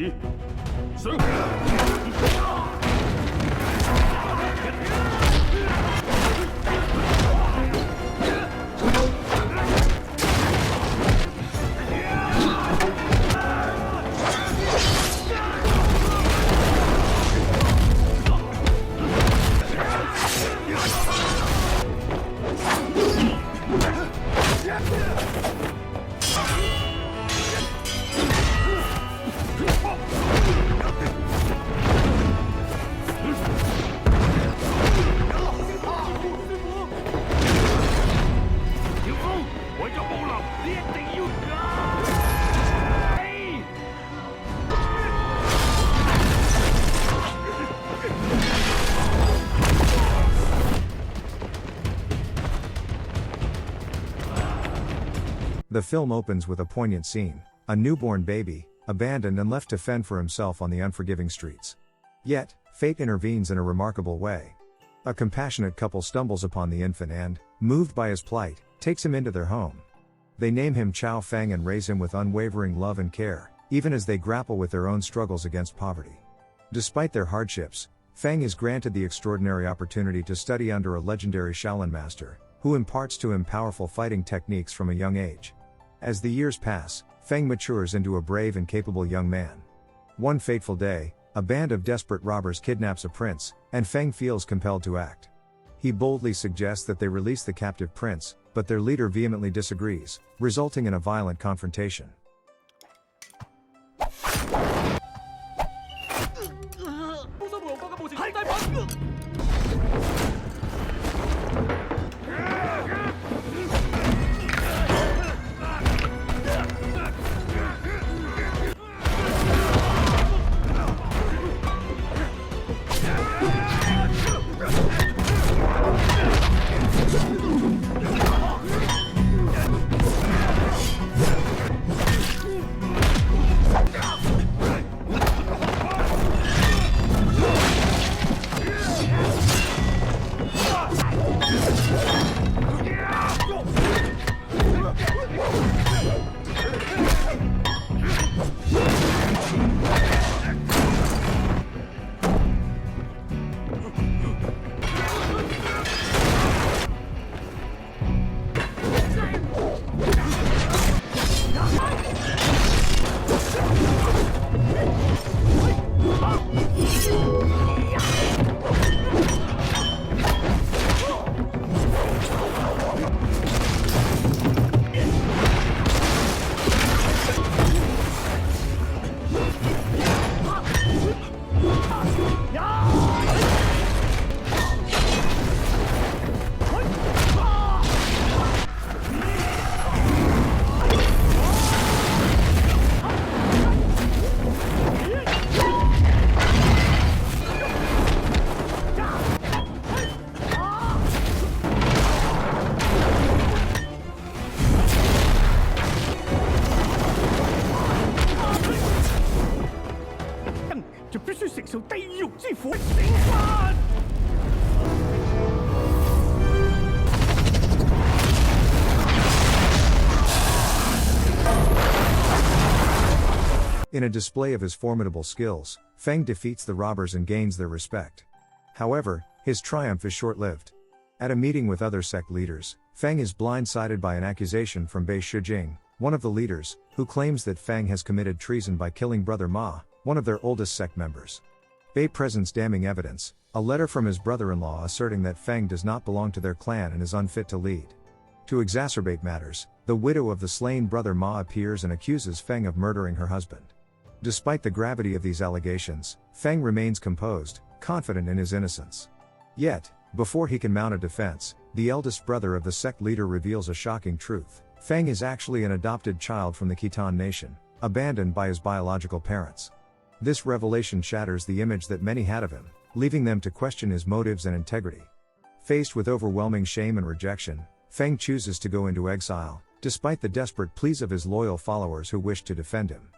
起，升！The film opens with a poignant scene, a newborn baby, abandoned and left to fend for himself on the unforgiving streets. Yet, fate intervenes in a remarkable way. A compassionate couple stumbles upon the infant and, moved by his plight, takes him into their home. They name him Qiao Feng and raise him with unwavering love and care, even as they grapple with their own struggles against poverty. Despite their hardships, Feng is granted the extraordinary opportunity to study under a legendary Shaolin master, who imparts to him powerful fighting techniques from a young age. As the years pass, Feng matures into a brave and capable young man. One fateful day, a band of desperate robbers kidnaps a prince, and Feng feels compelled to act. He boldly suggests that they release the captive prince, but their leader vehemently disagrees, resulting in a violent confrontation. In a display of his formidable skills, Feng defeats the robbers and gains their respect. However, his triumph is short-lived. At a meeting with other sect leaders, Feng is blindsided by an accusation from Bei Shijing, one of the leaders, who claims that Feng has committed treason by killing Brother Ma, one of their oldest sect members. Bei presents damning evidence, a letter from his brother-in-law asserting that Feng does not belong to their clan and is unfit to lead. To exacerbate matters, the widow of the slain Brother Ma appears and accuses Feng of murdering her husband. Despite the gravity of these allegations, Feng remains composed, confident in his innocence. Yet, before he can mount a defense, the eldest brother of the sect leader reveals a shocking truth. Feng is actually an adopted child from the Khitan nation, abandoned by his biological parents. This revelation shatters the image that many had of him, leaving them to question his motives and integrity. Faced with overwhelming shame and rejection, Feng chooses to go into exile, despite the desperate pleas of his loyal followers who wish to defend him.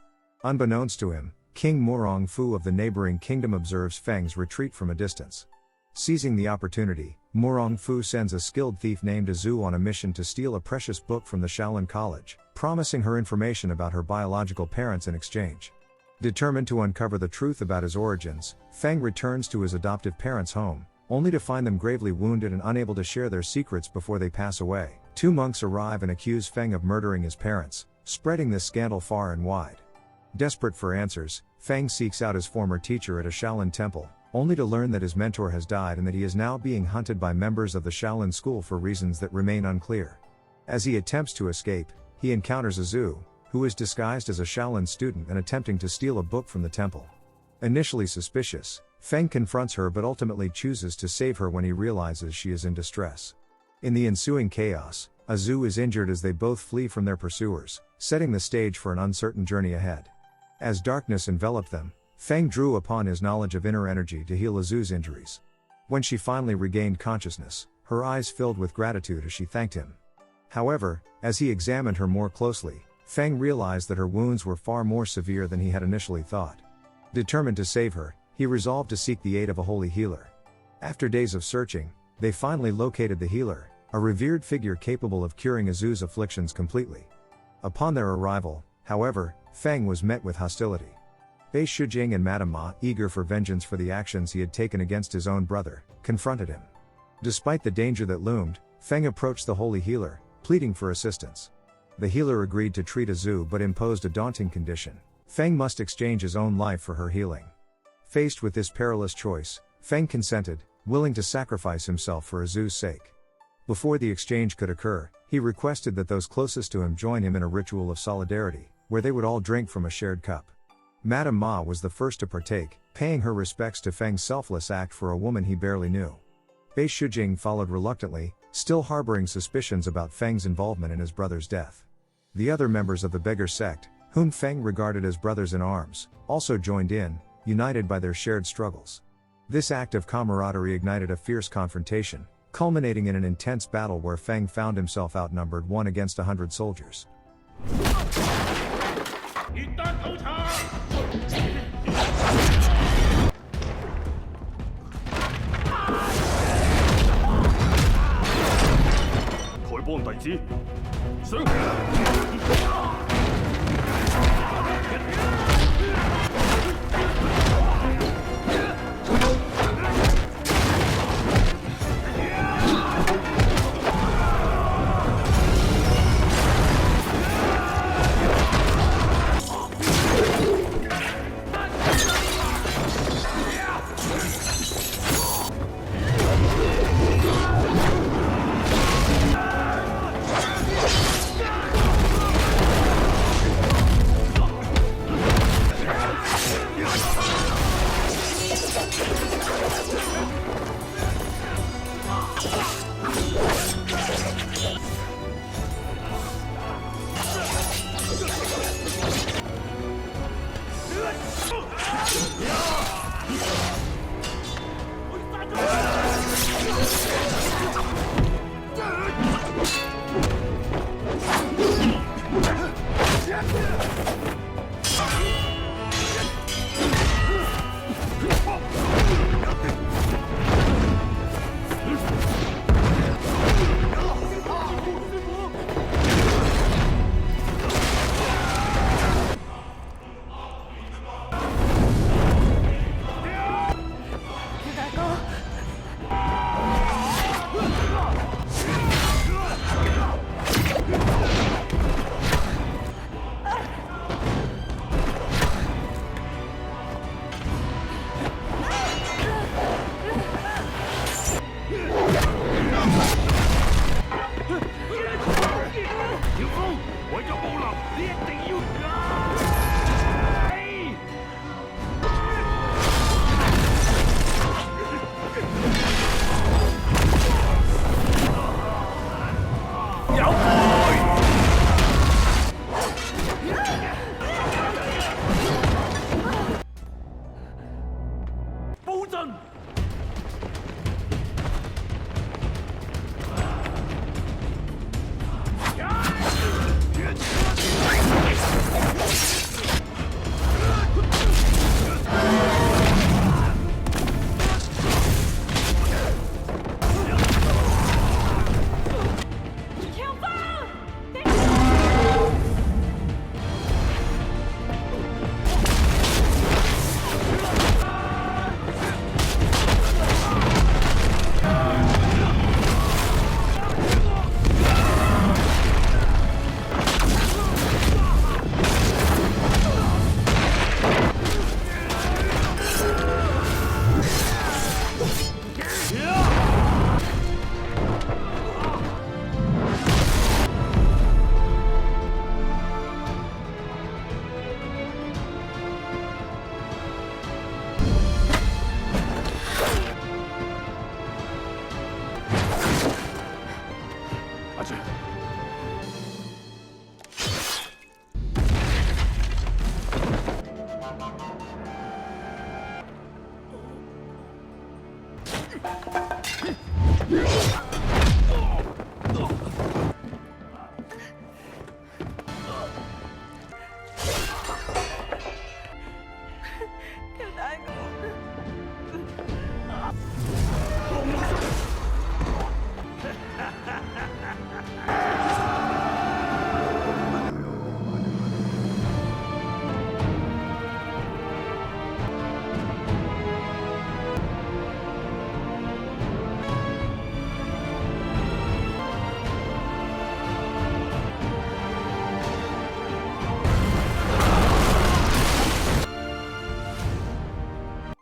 Unbeknownst to him, King Morong Fu of the neighboring kingdom observes Feng's retreat from a distance. Seizing the opportunity, Morong Fu sends a skilled thief named Zhu on a mission to steal a precious book from the Shaolin College, promising her information about her biological parents in exchange. Determined to uncover the truth about his origins, Feng returns to his adoptive parents' home, only to find them gravely wounded and unable to share their secrets before they pass away. Two monks arrive and accuse Feng of murdering his parents, spreading this scandal far and wide. Desperate for answers, Feng seeks out his former teacher at a Shaolin temple, only to learn that his mentor has died and that he is now being hunted by members of the Shaolin school for reasons that remain unclear. As he attempts to escape, he encounters Azu, who is disguised as a Shaolin student and attempting to steal a book from the temple. Initially suspicious, Feng confronts her but ultimately chooses to save her when he realizes she is in distress. In the ensuing chaos, Azu is injured as they both flee from their pursuers, setting the stage for an uncertain journey ahead. As darkness enveloped them, Feng drew upon his knowledge of inner energy to heal Azu's injuries. When she finally regained consciousness, her eyes filled with gratitude as she thanked him. However, as he examined her more closely, Feng realized that her wounds were far more severe than he had initially thought. Determined to save her, he resolved to seek the aid of a holy healer. After days of searching, they finally located the healer, a revered figure capable of curing Azu's afflictions completely. Upon their arrival, however, Feng was met with hostility. Bei Shujing and Madame Ma, eager for vengeance for the actions he had taken against his own brother, confronted him. Despite the danger that loomed, Feng approached the holy healer, pleading for assistance. The healer agreed to treat Azu but imposed a daunting condition: Feng must exchange his own life for her healing. Faced with this perilous choice, Feng consented, willing to sacrifice himself for Azu's sake. Before the exchange could occur, he requested that those closest to him join him in a ritual of solidarity, where they would all drink from a shared cup. Madame Ma was the first to partake, paying her respects to Feng's selfless act for a woman he barely knew. Bei Shujing followed reluctantly, still harboring suspicions about Feng's involvement in his brother's death. The other members of the beggar sect, whom Feng regarded as brothers in arms, also joined in, united by their shared struggles. This act of camaraderie ignited a fierce confrontation, culminating in an intense battle where Feng found himself outnumbered 1 against 100 soldiers.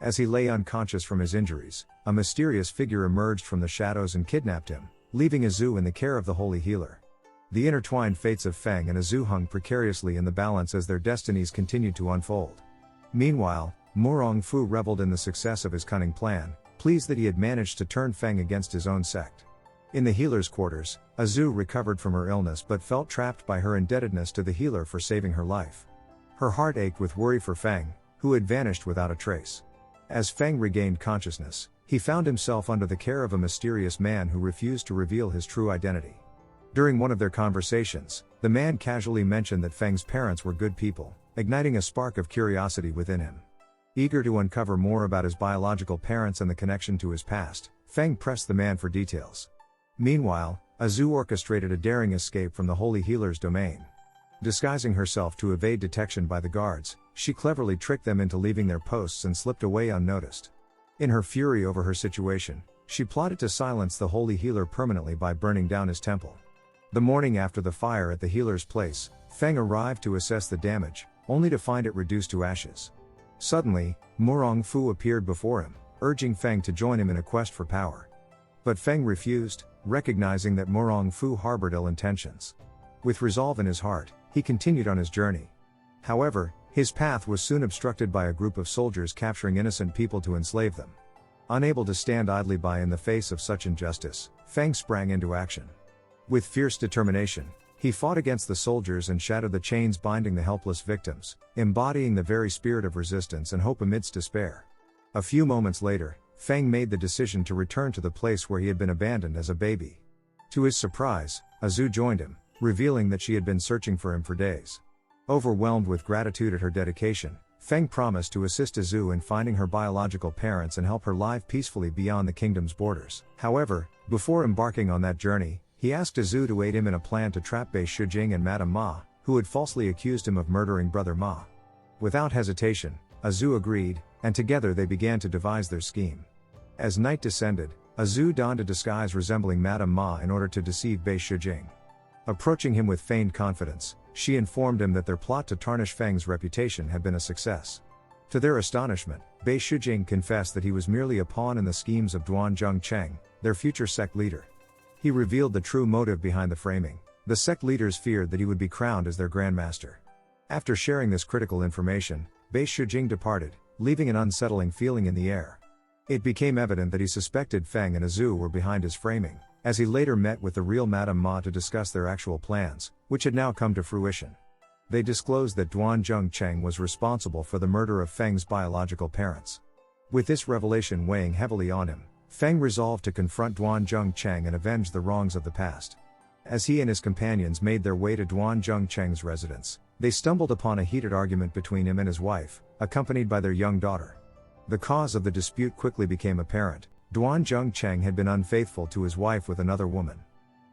As he lay unconscious from his injuries, a mysterious figure emerged from the shadows and kidnapped him, leaving Azu in the care of the holy healer. The intertwined fates of Feng and Azu hung precariously in the balance as their destinies continued to unfold. Meanwhile, Morong Fu reveled in the success of his cunning plan, pleased that he had managed to turn Feng against his own sect. In the healer's quarters, Azu recovered from her illness but felt trapped by her indebtedness to the healer for saving her life. Her heart ached with worry for Feng, who had vanished without a trace. As Feng regained consciousness, he found himself under the care of a mysterious man who refused to reveal his true identity. During one of their conversations, the man casually mentioned that Feng's parents were good people, igniting a spark of curiosity within him. Eager to uncover more about his biological parents and the connection to his past, Feng pressed the man for details. Meanwhile, Azu orchestrated a daring escape from the holy healer's domain. Disguising herself to evade detection by the guards, she cleverly tricked them into leaving their posts and slipped away unnoticed. In her fury over her situation, she plotted to silence the holy healer permanently by burning down his temple. The morning after the fire at the healer's place, Feng arrived to assess the damage, only to find it reduced to ashes. Suddenly, Morong Fu appeared before him, urging Feng to join him in a quest for power. But Feng refused, recognizing that Morong Fu harbored ill intentions. With resolve in his heart, he continued on his journey. However, his path was soon obstructed by a group of soldiers capturing innocent people to enslave them. Unable to stand idly by in the face of such injustice, Feng sprang into action. With fierce determination, he fought against the soldiers and shattered the chains binding the helpless victims, embodying the very spirit of resistance and hope amidst despair. A few moments later, Feng made the decision to return to the place where he had been abandoned as a baby. To his surprise, Azu joined him, revealing that she had been searching for him for days. Overwhelmed with gratitude at her dedication, Feng promised to assist Azu in finding her biological parents and help her live peacefully beyond the kingdom's borders. However, before embarking on that journey, he asked Azu to aid him in a plan to trap Bei Shijing and Madame Ma, who had falsely accused him of murdering Brother Ma. Without hesitation, Azu agreed, and together they began to devise their scheme. As night descended, Azu donned a disguise resembling Madame Ma in order to deceive Bei Shijing. Approaching him with feigned confidence, she informed him that their plot to tarnish Feng's reputation had been a success. To their astonishment, Bei Shijing confessed that he was merely a pawn in the schemes of Duan Zhengcheng, their future sect leader. He revealed the true motive behind the framing. The sect leaders feared that he would be crowned as their Grand Master. After sharing this critical information, Bei Shijing departed, leaving an unsettling feeling in the air. It became evident that he suspected Feng and Azu were behind his framing, as he later met with the real Madame Ma to discuss their actual plans, which had now come to fruition. They disclosed that Duan Zhengcheng was responsible for the murder of Feng's biological parents. With this revelation weighing heavily on him, Feng resolved to confront Duan Zhengcheng and avenge the wrongs of the past. As he and his companions made their way to Duan Zhengcheng's residence, they stumbled upon a heated argument between him and his wife, accompanied by their young daughter. The cause of the dispute quickly became apparent. Duan Zhengcheng had been unfaithful to his wife with another woman.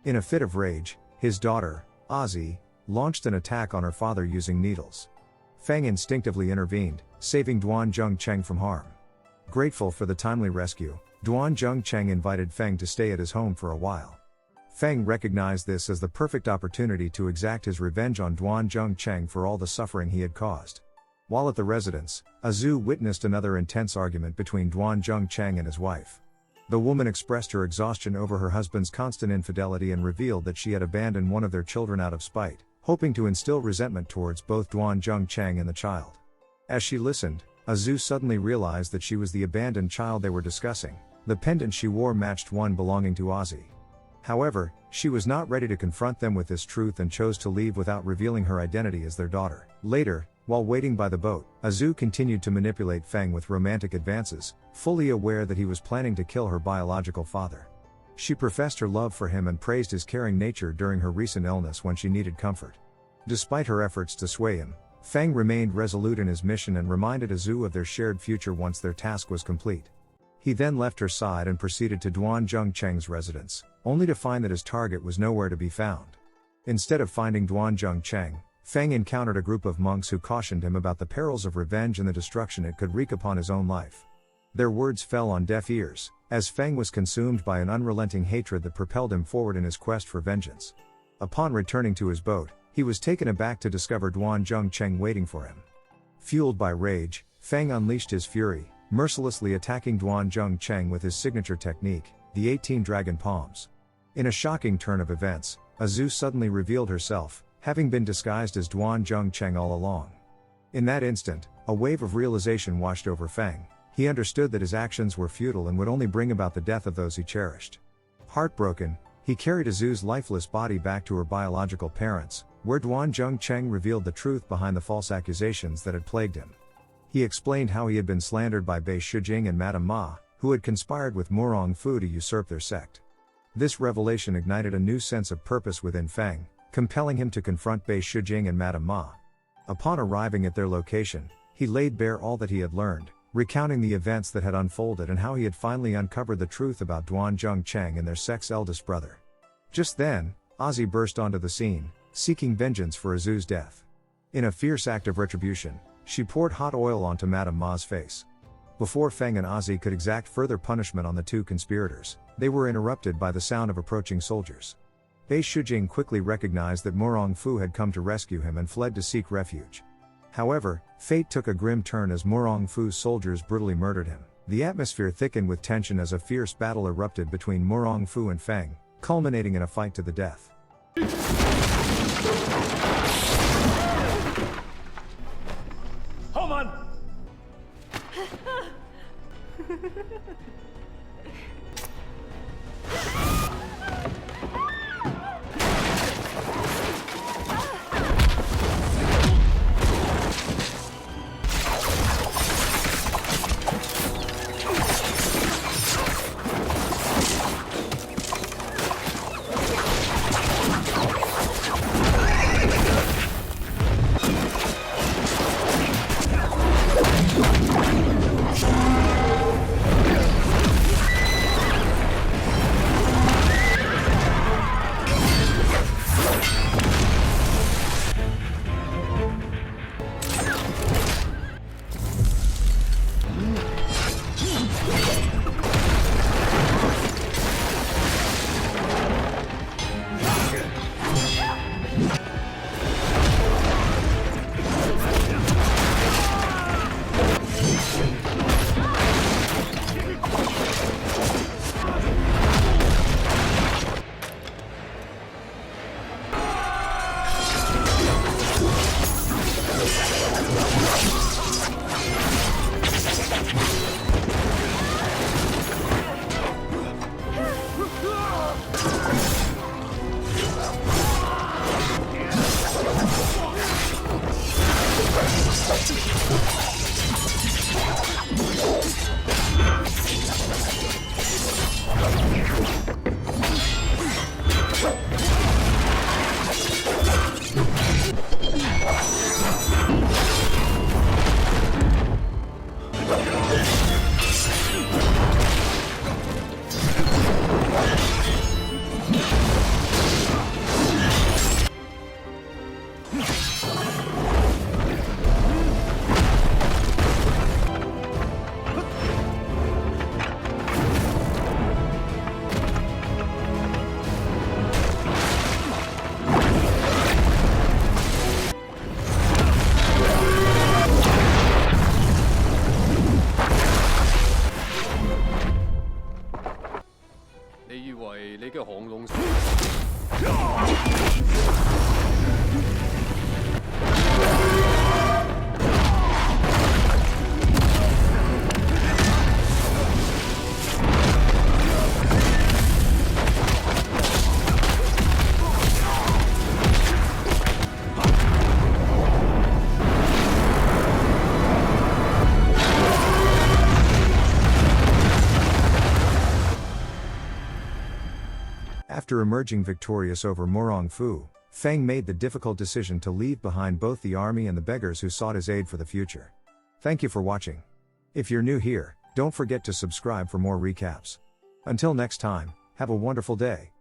In a fit of rage, his daughter, Ozzy, launched an attack on her father using needles. Feng instinctively intervened, saving Duan Zhengcheng from harm. Grateful for the timely rescue, Duan Zhengcheng invited Feng to stay at his home for a while. Feng recognized this as the perfect opportunity to exact his revenge on Duan Zhengcheng for all the suffering he had caused. While at the residence, Azu witnessed another intense argument between Duan Zhengcheng and his wife. The woman expressed her exhaustion over her husband's constant infidelity and revealed that she had abandoned one of their children out of spite, hoping to instill resentment towards both Duan Zhengcheng and the child. As she listened, Azu suddenly realized that she was the abandoned child they were discussing. The pendant she wore matched one belonging to Ozzy. However, she was not ready to confront them with this truth and chose to leave without revealing her identity as their daughter. Later, While waiting by the boat, Azu continued to manipulate Feng with romantic advances, fully aware that he was planning to kill her biological father. She professed her love for him and praised his caring nature during her recent illness when she needed comfort. Despite her efforts to sway him, Feng remained resolute in his mission and reminded Azu of their shared future once their task was complete. He then left her side and proceeded to Duan Zhengcheng's residence, only to find that his target was nowhere to be found. Instead of finding Duan Zhengcheng, Feng encountered a group of monks who cautioned him about the perils of revenge and the destruction it could wreak upon his own life. Their words fell on deaf ears, as Feng was consumed by an unrelenting hatred that propelled him forward in his quest for vengeance. Upon returning to his boat, he was taken aback to discover Duan Zhengcheng waiting for him. Fueled by rage, Feng unleashed his fury, mercilessly attacking Duan Zhengcheng with his signature technique, the 18 Dragon Palms. In a shocking turn of events, Azu suddenly revealed herself, having been disguised as Duan Zhengcheng all along. In that instant, a wave of realization washed over Feng. He understood that his actions were futile and would only bring about the death of those he cherished. Heartbroken, he carried Azu's lifeless body back to her biological parents, where Duan Zhengcheng revealed the truth behind the false accusations that had plagued him. He explained how he had been slandered by Bei Shijing and Madame Ma, who had conspired with Murong Fu to usurp their sect. This revelation ignited a new sense of purpose within Feng, compelling him to confront Bei Shijing and Madame Ma. Upon arriving at their location, he laid bare all that he had learned, recounting the events that had unfolded and how he had finally uncovered the truth about Duan Zhengcheng and their sect's eldest brother. Just then, Ozzy burst onto the scene, seeking vengeance for Azu's death. In a fierce act of retribution, she poured hot oil onto Madame Ma's face. Before Feng and Ozzy could exact further punishment on the two conspirators, they were interrupted by the sound of approaching soldiers. Bei Shijing quickly recognized that Murong Fu had come to rescue him and fled to seek refuge. However, fate took a grim turn as Murong Fu's soldiers brutally murdered him. The atmosphere thickened with tension as a fierce battle erupted between Murong Fu and Feng, culminating in a fight to the death. Hold on! After emerging victorious over Morong Fu, Feng made the difficult decision to leave behind both the army and the beggars who sought his aid for the future. Thank you for watching. If you're new here, don't forget to subscribe for more recaps. Until next time, have a wonderful day.